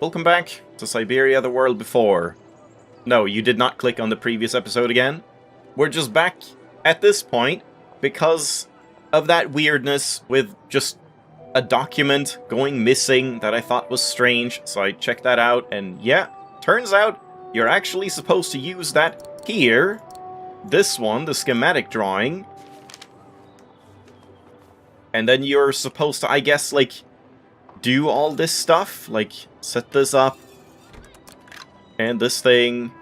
Welcome back to Syberia, the world before. No, you did not click on the previous episode again. We're just back at this point because of that weirdness with just a document going missing that I thought was strange, so I checked that out, and yeah, turns out you're actually supposed to use that here. This one, the schematic drawing. And then you're supposed to, I guess, like, do all this stuff, like, set this up, and this thing.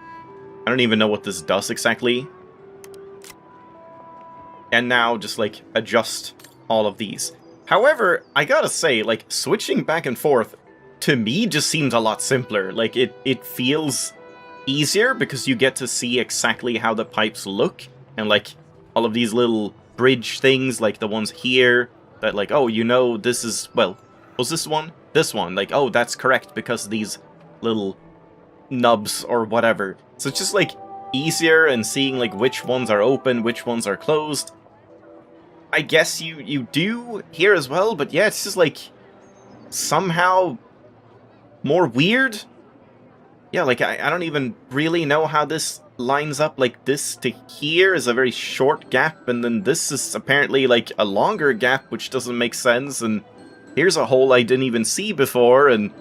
I don't even know what this does exactly. And now just, like, adjust all of these. However, I gotta say, like, switching back and forth, to me, just seems a lot simpler. Like, it feels easier because you get to see exactly how the pipes look, and, like, all of these little bridge things, like the ones here, that, like, oh, you know, this is, well, was this one? This one. Like, oh, that's correct because these little nubs or whatever. So it's just, like, easier and seeing, like, which ones are open, which ones are closed. I guess you do here as well, but yeah, it's just, like, somehow more weird. Yeah, like, I don't even really know how this lines up. Like, this to here is a very short gap, and then this is apparently, like, a longer gap, which doesn't make sense, and here's a hole I didn't even see before, and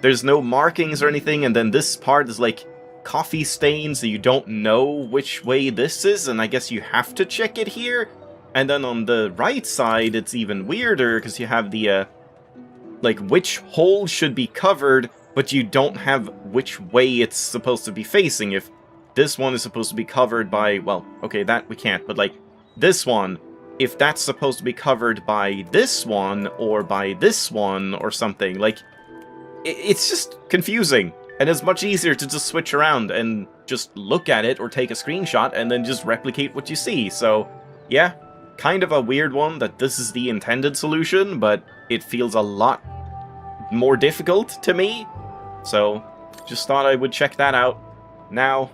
there's no markings or anything, and then this part is, like, coffee stains, so you don't know which way this is, and I guess you have to check it here. And then on the right side, it's even weirder, because you have the, like, which hole should be covered, but you don't have which way it's supposed to be facing. If this one is supposed to be covered by, well, okay, that we can't, but, like, this one, if that's supposed to be covered by this one, or by this one, or something, like, it's just confusing. And it's much easier to just switch around and just look at it, or take a screenshot, and then just replicate what you see. So, yeah, kind of a weird one that this is the intended solution, but it feels a lot more difficult to me. So, just thought I would check that out. Now,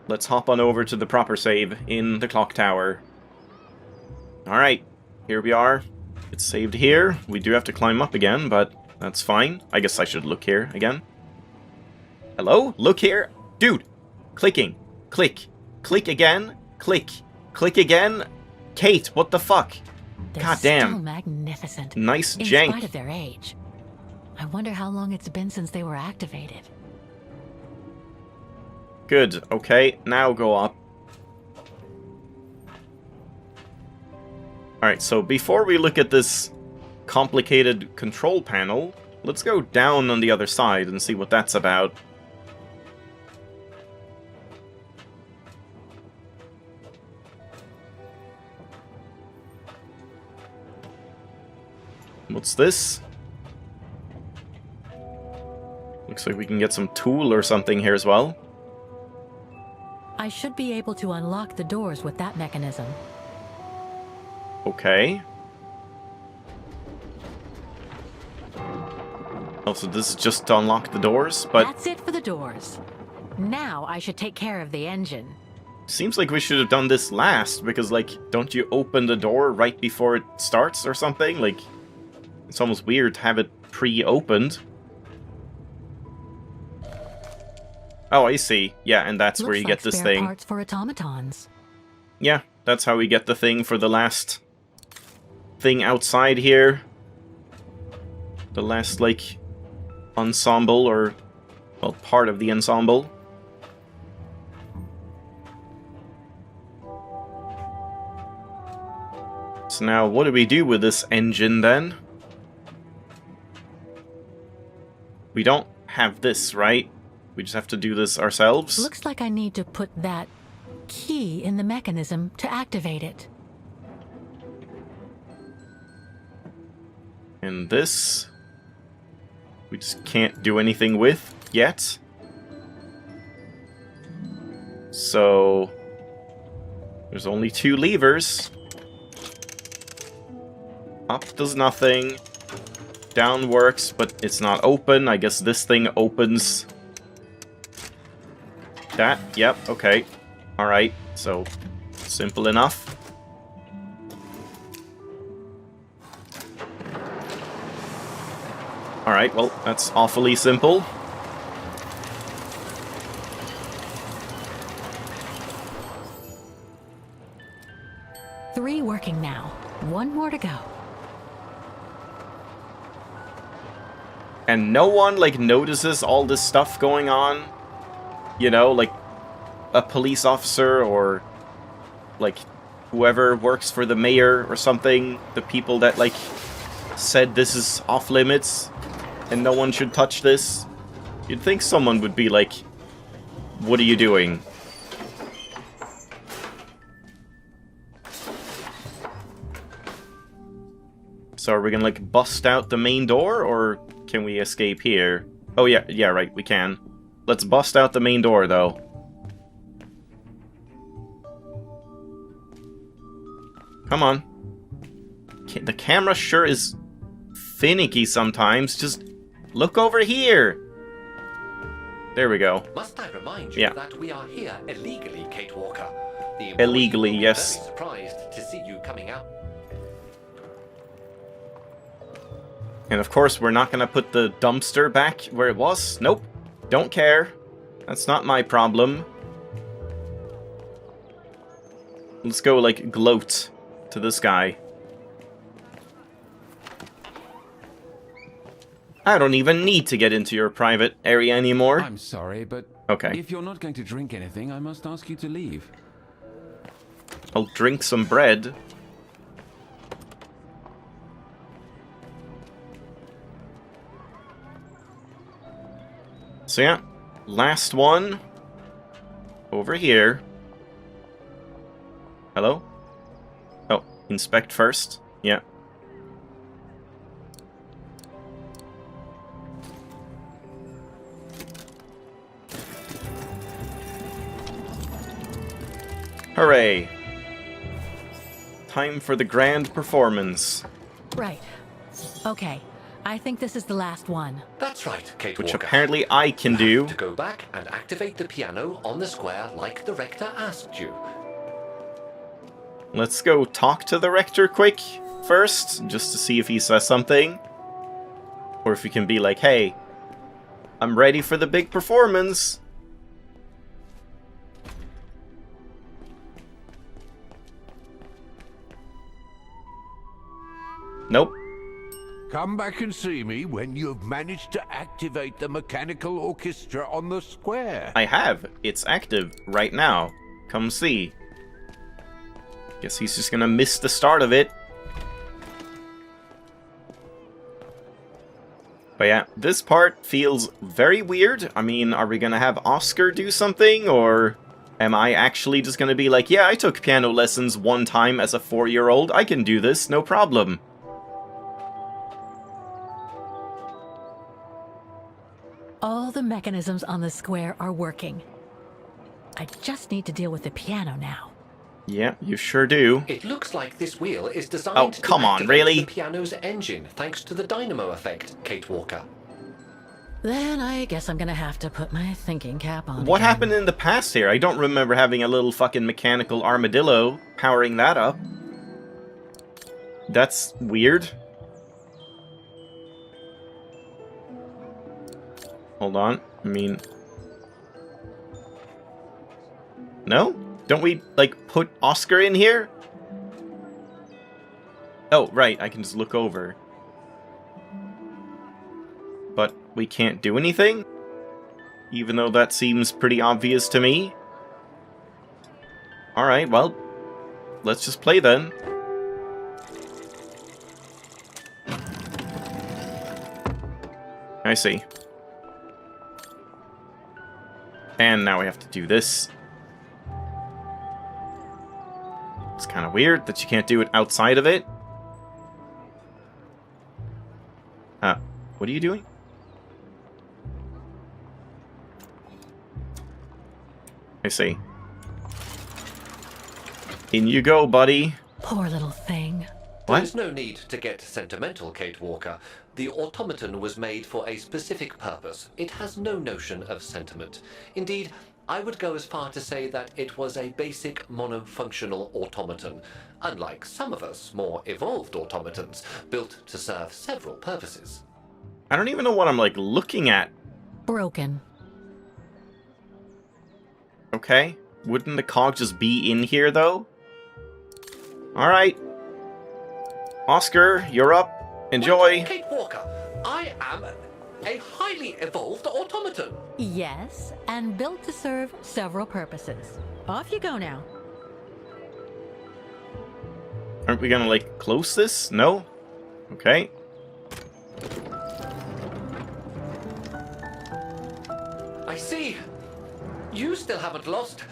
let's hop on over to the proper save in the clock tower. Alright, here we are. It's saved here. We do have to climb up again, but that's fine. I guess I should look here again. Hello? Look here? Dude! Clicking. Click. Click again. Click. Click again. Kate, what the fuck? God damn. Still magnificent. Nice in jank. spite of their age. I wonder how long it's been since they were activated. Good. Okay, now go up. Alright, so before we look at this complicated control panel, let's go down on the other side and see what that's about. What's this? Looks like we can get some tool or something here as well. I should be able to unlock the doors with that mechanism. Okay. Oh, so this is just to unlock the doors, but That's it for the doors. Now I should take care of the engine. seems like we should have done this last, because, like, don't you open the door right before it starts or something? Like, it's almost weird to have it pre-opened. Oh, I see. Yeah, and that's where you get this spare thing. parts for automatons. Yeah, that's how we get the thing for the last thing outside here. The last, like, ensemble, or, well, part of the ensemble. So now, what do we do with this engine, then? We don't have this, right? We just have to do this ourselves? Looks like I need to put that key in the mechanism to activate it. And this, we just can't do anything with yet. So, there's only 2 levers. Up does nothing. Down works, but it's not open. I guess this thing opens that. Yep, okay. Alright, so simple enough. Alright, well, that's awfully simple. one more to go. And no one, like, notices all this stuff going on? You know, like, a police officer or, like, whoever works for the mayor or something? The people that, like, said this is off limits and no one should touch this? You'd think someone would be like, what are you doing? So are we gonna, like, bust out the main door, or can we escape here? Oh, yeah, right, we can. Let's bust out the main door, though. Come on. The camera sure is finicky sometimes. Just look over here. There we go. Must I remind you that we are here illegally, Kate Walker? The illegally, will be yes. Very surprised to see you coming out. And of course, we're not gonna put the dumpster back where it was. Nope. Don't care. That's not my problem. Let's go, like, gloat to this guy. I don't even need to get into your private area anymore. I'm sorry, but okay. If you're not going to drink anything, I must ask you to leave. I'll drink some bread. So yeah, last one. Over here. Hello? Oh, inspect first. Yeah. Hooray! Time for the grand performance. Right. Okay. I think this is the last one. That's right, Kate Which Walker. apparently I can do. To go back and activate the piano on the square like the rector asked you. Let's go talk to the rector quick first, just to see if he says something. Or if he can be like, hey, I'm ready for the big performance. Nope. Come back and see me when you've managed to activate the mechanical orchestra on the square. I have. It's active right now. Come see. Guess he's just gonna miss the start of it. But yeah, this part feels very weird. I mean, are we gonna have Oscar do something, or am I actually just gonna be like, yeah, I took piano lessons one time as a 4-year-old. I can do this, no problem. All the mechanisms on the square are working. I just need to deal with the piano now. Yeah, you sure do. It looks like this wheel is designed Oh, to come on, activate really? the piano's engine, thanks to the dynamo effect, Kate Walker. Then I guess I'm gonna have to put my thinking cap on. What again. happened in the past here? I don't remember having a little fucking mechanical armadillo powering that up. That's weird. Hold on. I mean... No? Don't we, like, put Oscar in here? Oh, right. I can just look over. But we can't do anything? Even though that seems pretty obvious to me. Alright, well, let's just play then. I see. And now we have to do this. It's kind of weird that you can't do it outside of it. What are you doing? I see. In you go, buddy. Poor little thing. What? There's no need to get sentimental, Kate Walker. The automaton was made for a specific purpose. It has no notion of sentiment. Indeed, I would go as far to say that it was a basic monofunctional automaton, unlike some of us more evolved automatons, built to serve several purposes. I don't even know what I'm, like, looking at. Broken. Okay. Wouldn't the cog just be in here, though? Alright. Oscar, you're up. Enjoy. Wait, Kate Walker, I am a highly evolved automaton. Yes, and built to serve several purposes. Off you go now. Aren't we gonna, like, close this? No? Okay. I see. You still haven't lost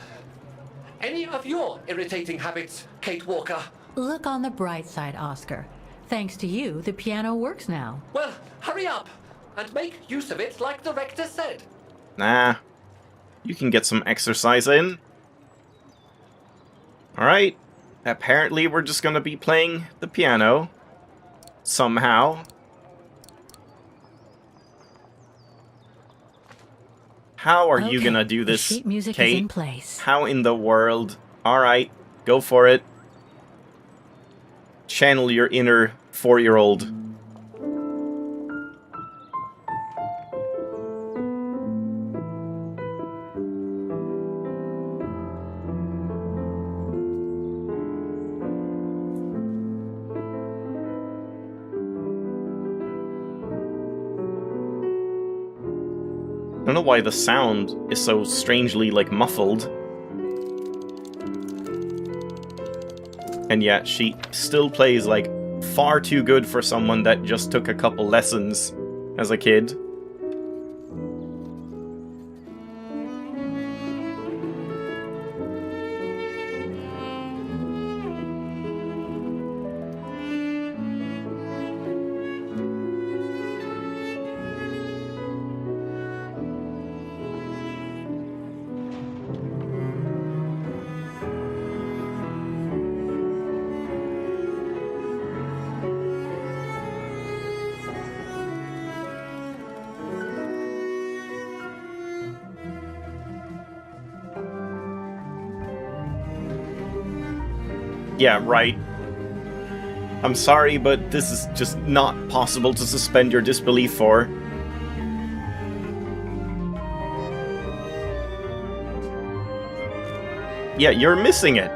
any of your irritating habits, Kate Walker. Look on the bright side, Oscar. Thanks to you, the piano works now. Well, hurry up and make use of it like the rector said. Nah. You can get some exercise in. Alright. Apparently we're just gonna be playing the piano. Somehow. How are you gonna do this, the sheet music Kate? is in place. How in the world? Alright, go for it. Channel your inner 4-year-old. I don't know why the sound is so strangely, like, muffled. And yet, she still plays, like, far too good for someone that just took a couple lessons as a kid. Yeah, right. I'm sorry, but this is just not possible to suspend your disbelief for. Yeah, you're missing it.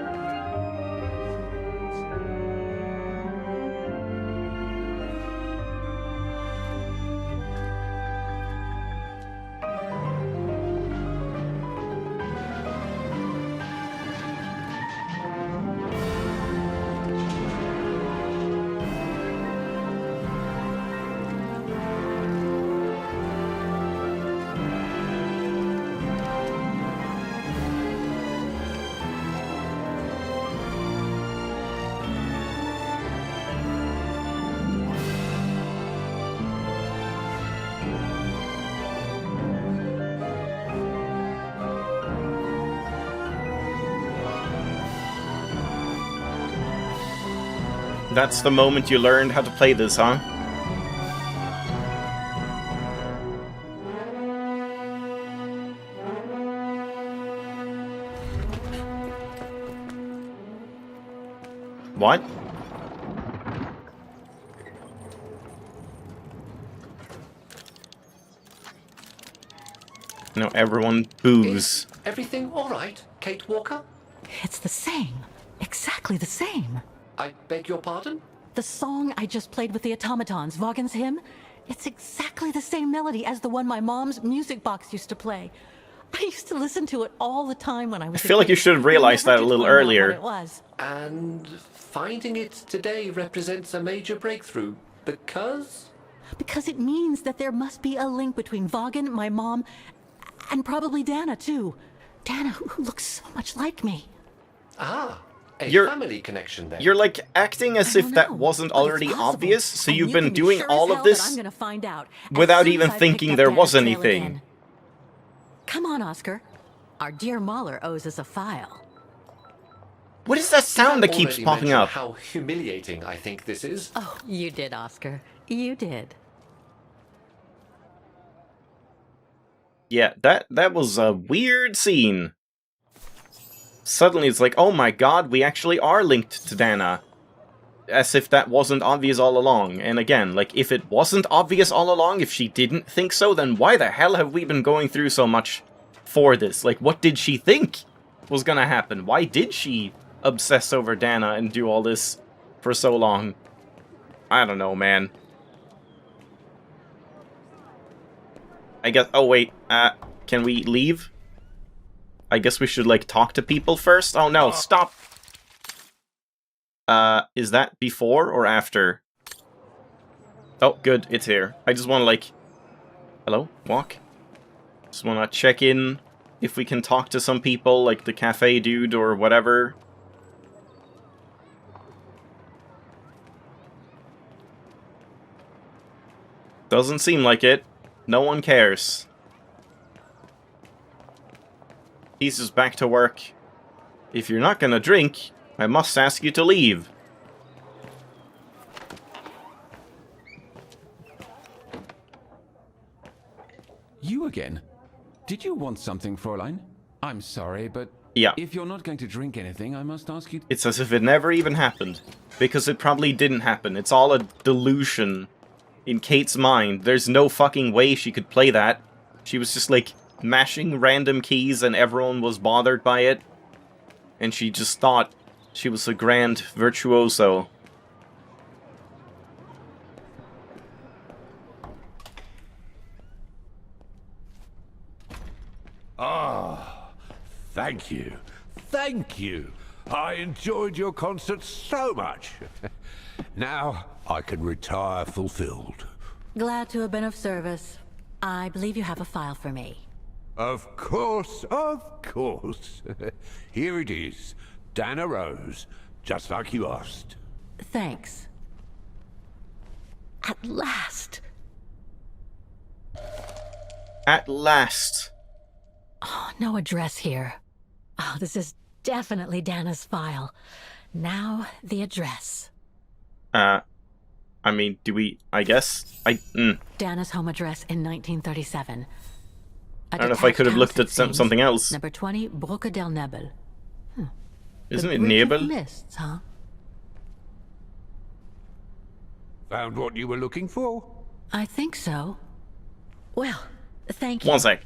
That's the moment you learned how to play this, huh? What? No, everyone boos. Is everything all right, Kate Walker? It's the same. Exactly the same. I beg your pardon? The song I just played with the automatons, Vaughan's hymn, it's exactly the same melody as the one my mom's music box used to play. I used to listen to it all the time when I was I feel like you should have realized that a little earlier. It was. And finding it today represents a major breakthrough because? Because it means that there must be a link between Vaughan, my mom, and probably Dana, too. Dana, who looks so much like me. Ah, a You're- family connection then. You're like acting as I if don't that know, wasn't but it's already possible. obvious, so And you've you been can be doing sure all as of hell that this I'm gonna find out as without soon even as I thinking picked there up was Dana's trail anything. again. Come on, Oscar. Our dear Mahler owes us a file. What is that sound that You keeps already popping mentioned up? How humiliating I think this is. Oh, you did, Oscar. You did. Yeah, that was a weird scene. Suddenly it's like, oh my god, we actually are linked to Dana. As if that wasn't obvious all along. And again, like, if it wasn't obvious all along, if she didn't think so, then why the hell have we been going through so much for this? Like, what did she think was gonna happen? Why did she obsess over Dana and do all this for so long? I don't know, man. I guess... Oh, wait. Can we leave? I guess we should, like, talk to people first? Oh, no, stop! Is that before or after? Oh, good, it's here. I just want to, like... Hello? Walk? Just want to check in if we can talk to some people, like the cafe dude or whatever. Doesn't seem like it. No one cares. He's just back to work. If you're not gonna drink, I must ask you to leave. You again? Did you want something, Fräulein? I'm sorry, but Yeah. if you're not going to drink anything, I must ask you... It's as if it never even happened. Because it probably didn't happen. It's all a delusion in Kate's mind. There's no fucking way she could play that. She was just, like, mashing random keys and everyone was bothered by it. And she just thought she was a grand virtuoso. Thank you. Thank you. I enjoyed your concert so much. Now I can retire fulfilled. Glad to have been of service. I believe you have a file for me. Of course, of course. Here it is. Dana Rose, just like you asked. Thanks. At last. At last. Oh, no address here. Oh, this is definitely Dana's file. Now, the address. I mean, do we... I guess? Dana's home address in 1937. I don't know if I could have looked at something else. Number 20, Brücke del Nebel. Isn't it Bridge of Nebel? Mists, huh? Found what you were looking for? I think so. Well, thank you. One sec.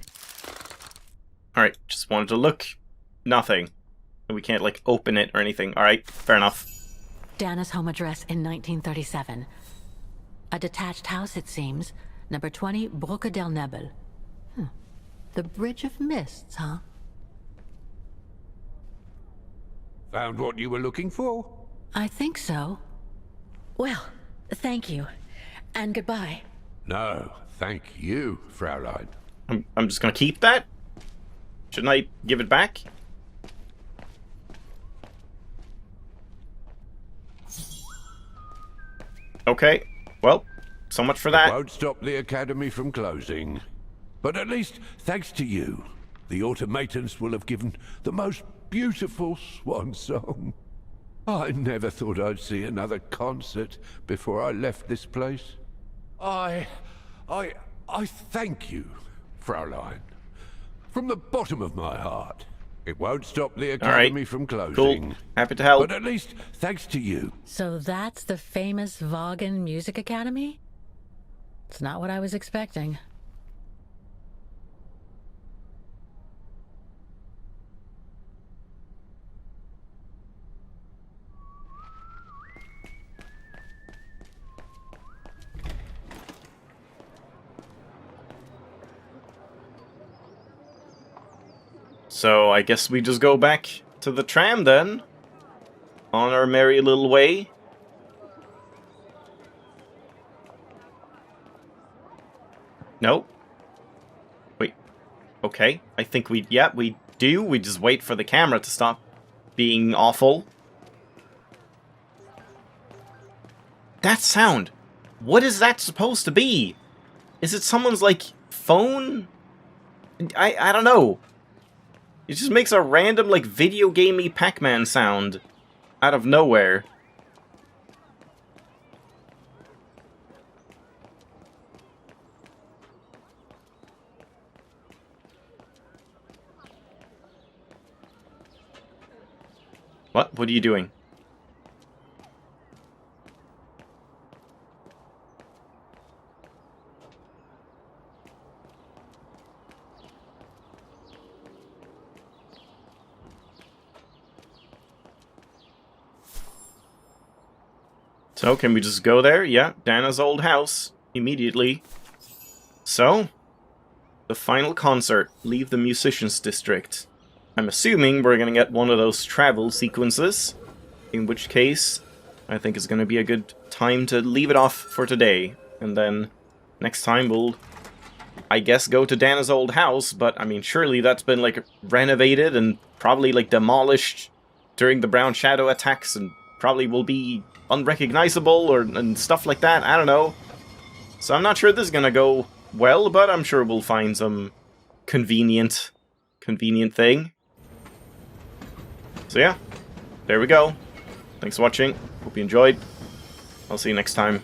Alright, just wanted to look. Nothing. We can't, like, open it or anything. Alright, fair enough. Dana's home address in 1937. A detached house, it seems. Number 20, Brücke del Nebel. The Bridge of Mists, huh? Found what you were looking for? I think so. Well, thank you. And goodbye. No, thank you, Fraulein. I'm just gonna keep that? Shouldn't I give it back? Okay, well, so much for that. Won't stop the Academy from closing. But at least, thanks to you, the automatons will have given the most beautiful swan song. I never thought I'd see another concert before I left this place. I thank you, Fraulein. From the bottom of my heart. It won't stop the Academy from closing. Cool. Happy to help. But at least, thanks to you. So that's the famous Vaughan Music Academy? It's not what I was expecting. So I guess we just go back to the tram then. On our merry little way. No. Wait. Okay. I think we do. We just wait for the camera to stop being awful. That sound. What is that supposed to be? Is it someone's, like, phone? I don't know. It just makes a random, like, video gamey Pac-Man sound out of nowhere. What? What are you doing? So, can we just go there? Yeah, Dana's old house. Immediately. So, the final concert. Leave the musicians' district. I'm assuming we're gonna get one of those travel sequences. In which case, I think it's gonna be a good time to leave it off for today. And then, next time we'll, I guess, go to Dana's old house. But, I mean, surely that's been, like, renovated and probably, like, demolished during the Brown Shadow attacks. And probably will be unrecognizable and stuff like that. I don't know. So I'm not sure this is gonna go well, but I'm sure we'll find some convenient thing. So yeah, there we go. Thanks for watching. Hope you enjoyed. I'll see you next time.